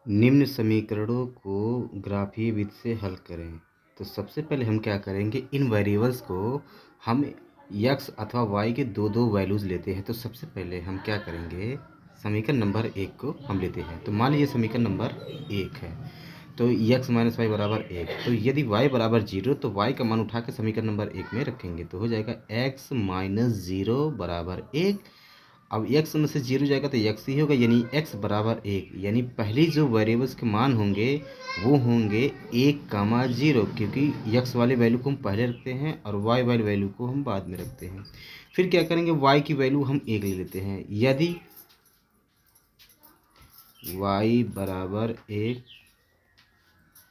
निम्न समीकरणों को ग्राफीय विधि से हल करें। तो सबसे पहले हम क्या करेंगे, इन वेरिएबल्स को हम x अथवा y के दो दो वैल्यूज़ लेते हैं। तो सबसे पहले हम क्या करेंगे, समीकरण नंबर 1 को हम लेते हैं। तो मान लीजिए समीकरण नंबर 1 है, तो x माइनस वाई बराबर 1। तो यदि y बराबर 0 तो y का मान उठा के समीकरण नंबर 1 में रखेंगे, तो हो जाएगा x माइनस 0 बराबर 1। अब x में से 0 जाएगा तो x ही होगा, यानी x बराबर 1। यानी पहली जो वेरिएबल्स के मान होंगे वो होंगे 1, 0, क्योंकि x वाले वैल्यू को हम पहले रखते हैं और y वाले वैल्यू को हम बाद में रखते हैं। फिर क्या करेंगे, y की वैल्यू हम 1 ले लेते हैं। यदि y बराबर 1,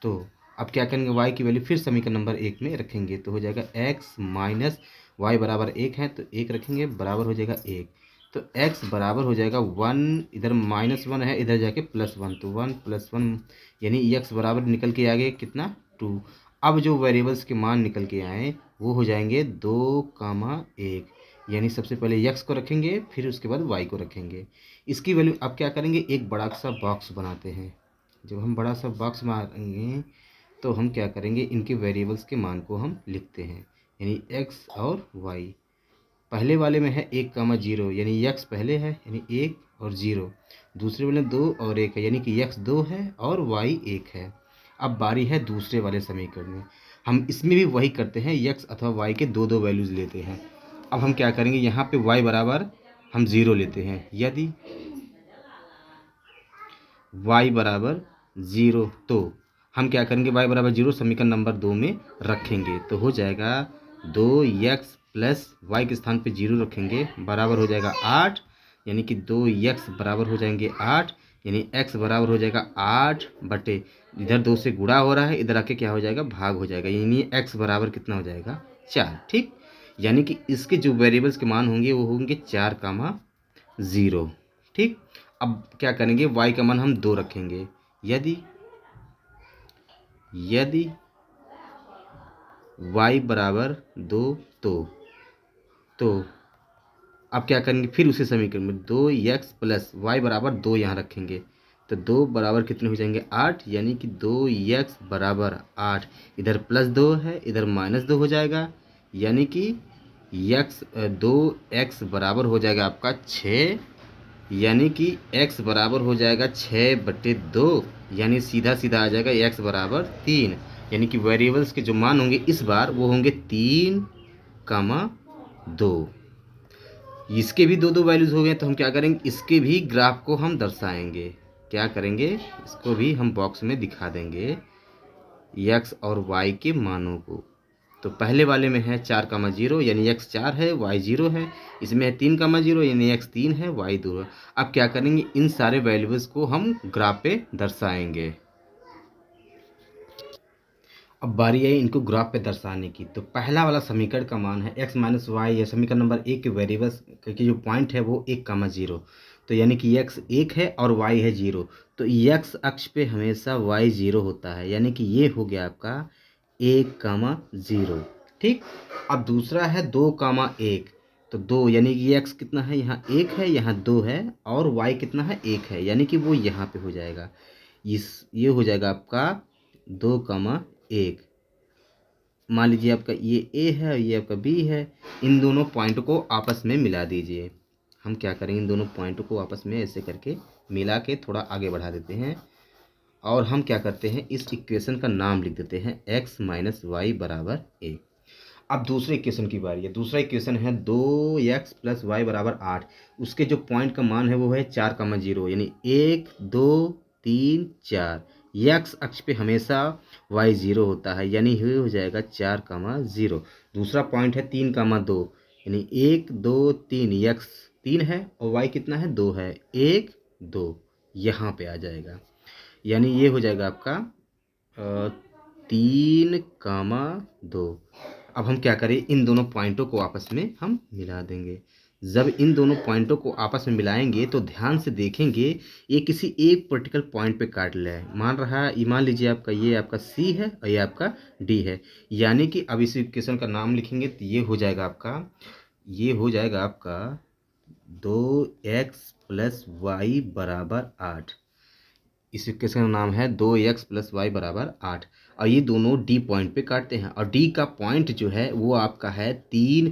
तो अब क्या करेंगे, y की वैल्यू फिर समीकरण नंबर 1 में रखेंगे, तो हो जाएगा x माइनस वाई बराबर 1 है, तो 1 रखेंगे, बराबर हो जाएगा 1। तो x बराबर हो जाएगा 1, इधर -1 है, इधर जाके +1, तो 1 + 1 यानी x बराबर निकल के आ गए कितना, 2। अब जो वेरिएबल्स के मान निकल के आए वो हो जाएंगे 2, 1। यानी सबसे पहले x को रखेंगे, फिर उसके बाद y को रखेंगे। इसकी वैल्यू अब क्या करेंगे, एक बड़ा सा बॉक्स बनाते हैं। जब हम बड़ा सा बॉक्स मारेंगे तो हम क्या करेंगे, इनके वेरिएबल्स के मान को हम लिखते हैं, यानी x और y। पहले वाले में है 1, 0, यानी x पहले है, यानी 1 और 0। दूसरे वाले 2 और 1 है, यानी कि x 2 है और y 1 है। अब बारी है दूसरे वाले समीकरण में। हम इसमें भी वही करते हैं, x अथवा y के दो दो वैल्यूज़ लेते हैं। अब हम क्या करेंगे, यहाँ पे y बराबर हम 0 लेते हैं। यदि y बराबर 0, तो हम क्या करेंगे, y बराबर 0 समीकरण नंबर 2 में रखेंगे, तो हो जाएगा 2x प्लस वाई के स्थान पे 0 रखेंगे, बराबर हो जाएगा 8। यानी कि 2x बराबर हो जाएंगे 8, यानी x बराबर हो जाएगा 8 बटे, इधर 2 से गुणा हो रहा है, इधर आके क्या हो जाएगा, भाग हो जाएगा, यानी x बराबर कितना हो जाएगा, 4। ठीक, यानी कि इसके जो वेरिएबल्स के मान होंगे वो होंगे 4, 0। ठीक, अब क्या करेंगे, y का मान हम 2 रखेंगे। यदि यदि y बराबर 2, तो अब क्या करेंगे, फिर उसी समीकरण में 2x प्लस वाई बराबर 2 यहाँ रखेंगे, तो 2 बराबर कितने हो जाएंगे, 8। यानी कि 2x बराबर 8, इधर +2 है, इधर -2 हो जाएगा, यानी कि 2x बराबर हो जाएगा आपका 6। यानी कि x बराबर हो जाएगा 6/2, यानी सीधा सीधा आ जाएगा x बराबर 3। यानी कि वेरिएबल्स के जो मान होंगे इस बार वो होंगे 3, 2। इसके भी दो दो वैल्यूज़ हो गए, तो हम क्या करेंगे, इसके भी ग्राफ को हम दर्शाएंगे। क्या करेंगे, इसको भी हम बॉक्स में दिखा देंगे x और y के मानों को। तो पहले वाले में है 4, 0, यानी x 4 है, y 0 है। इसमें है 3, 0, यानी x 3 है, y 2 है। अब क्या करेंगे, इन सारे वैल्यूज़ को हम ग्राफ पे दर्शाएंगे। अब बारी आई इनको ग्राफ पे दर्शाने की। तो पहला वाला समीकरण का मान है x माइनस वाई, या समीकरण नंबर 1 के वेरिएबल्स के जो पॉइंट है वो 1, 0। तो यानी कि x 1 है और y है 0। तो x अक्ष पे हमेशा y 0 होता है, यानी कि ये हो गया आपका 1, 0। ठीक, अब दूसरा है 2, 1। तो 2 यानी कि x कितना है, यहाँ 1 है, यहाँ 2 है, और y कितना है, 1 है, यानी कि वो यहाँ पे हो जाएगा। ये हो जाएगा आपका 2, 1। मान लीजिए आपका ये A है और ये आपका B है। इन दोनों पॉइंट को आपस में मिला दीजिए। हम क्या करेंगे, इन दोनों पॉइंट को आपस में ऐसे करके मिला के थोड़ा आगे बढ़ा देते हैं, और हम क्या करते हैं, इस इक्वेशन का नाम लिख देते हैं x माइनस वाई बराबर 1। अब दूसरे इक्वेशन की बारी है। दूसरा इक्वेशन है 2x प्लस वाई बराबर 8। उसके जो पॉइंट का मान है वो है 4, 0, यानी 1, 2, 3, 4। x अक्ष पे हमेशा y 0 होता है, यानी ये हो जाएगा 4, 0। दूसरा पॉइंट है 3, 2, यानी 1, 2, 3। x 3 है और y कितना है, 2 है, 1, 2 यहाँ पे आ जाएगा। यानी ये हो जाएगा आपका 3, 2। अब हम क्या करें, इन दोनों पॉइंटों को आपस में हम मिला देंगे। जब इन दोनों पॉइंटों को आपस में मिलाएंगे तो ध्यान से देखेंगे, ये किसी एक पर्टिकुलर पॉइंट पे काट लिया है। मान लीजिए आपका ये आपका C है और ये आपका D है। यानी कि अब इस इक्वेशन का नाम लिखेंगे तो ये हो जाएगा आपका 2x प्लस वाई बराबर 8। इस इक्वेशन का नाम है 2x प्लस वाई बराबर 8। और ये दोनों डी पॉइंट पे काटते हैं और डी का पॉइंट जो है वो आपका है 3,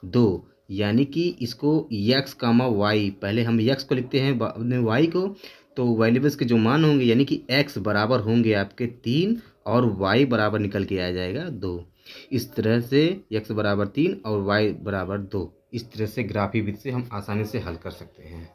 2, यानी कि इसको x, वाई, पहले हम x को लिखते हैं बाद में y को। तो वेरिएबल्स के जो मान होंगे यानी कि x बराबर होंगे आपके 3 और y बराबर निकल के आ जाएगा 2। इस तरह से x बराबर 3 और y बराबर 2, इस तरह से ग्राफी विधि से हम आसानी से हल कर सकते हैं।